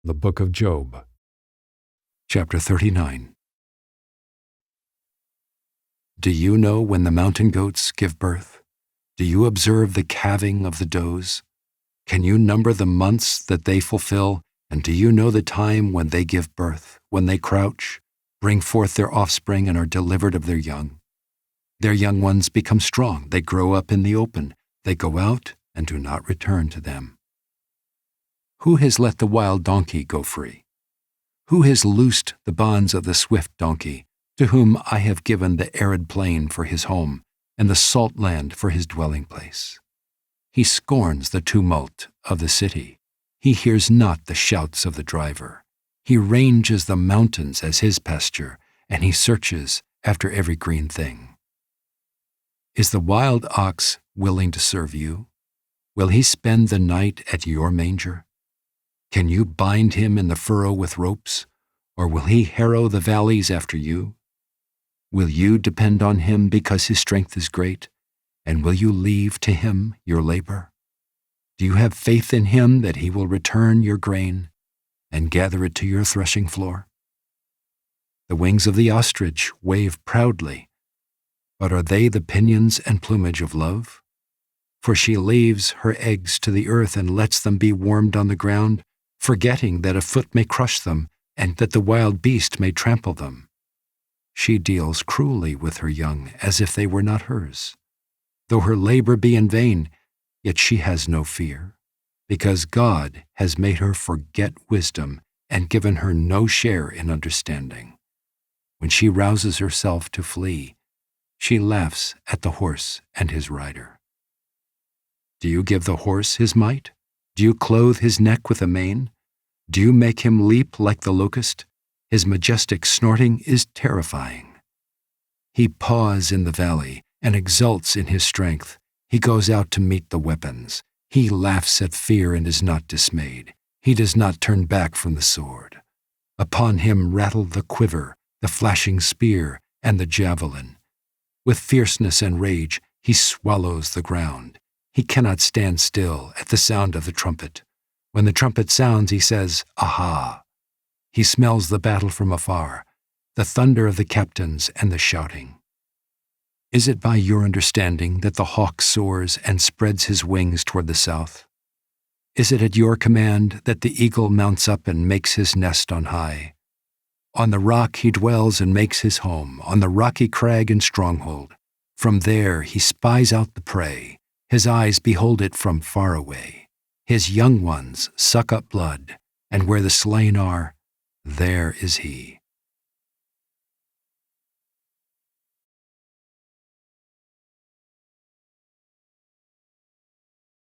The Book of Job, Chapter 39. Do you know when the mountain goats give birth? Do you observe the calving of the does? Can you number the months that they fulfill, and do you know the time when they give birth, when they crouch, bring forth their offspring, and are delivered of their young? Their young ones become strong, they grow up in the open, they go out and do not return to them. Who has let the wild donkey go free? Who has loosed the bonds of the swift donkey, to whom I have given the arid plain for his home, and the salt land for his dwelling place? He scorns the tumult of the city. He hears not the shouts of the driver. He ranges the mountains as his pasture, and he searches after every green thing. Is the wild ox willing to serve you? Will he spend the night at your manger? Can you bind him in the furrow with ropes, or will he harrow the valleys after you? Will you depend on him because his strength is great, and will you leave to him your labor? Do you have faith in him that he will return your grain and gather it to your threshing floor? The wings of the ostrich wave proudly, but are they the pinions and plumage of love? For she leaves her eggs to the earth and lets them be warmed on the ground, forgetting that a foot may crush them and that the wild beast may trample them. She deals cruelly with her young as if they were not hers. Though her labor be in vain, yet she has no fear, because God has made her forget wisdom and given her no share in understanding. When she rouses herself to flee, she laughs at the horse and his rider. Do you give the horse his might? Do you clothe his neck with a mane? Do you make him leap like the locust? His majestic snorting is terrifying. He paws in the valley and exults in his strength. He goes out to meet the weapons. He laughs at fear and is not dismayed. He does not turn back from the sword. Upon him rattle the quiver, the flashing spear, and the javelin. With fierceness and rage, he swallows the ground. He cannot stand still at the sound of the trumpet. When the trumpet sounds, he says, "Aha!" He smells the battle from afar, the thunder of the captains and the shouting. Is it by your understanding that the hawk soars and spreads his wings toward the south? Is it at your command that the eagle mounts up and makes his nest on high? On the rock he dwells and makes his home, on the rocky crag and stronghold. From there he spies out the prey. His eyes behold it from far away. His young ones suck up blood, and where the slain are, there is he.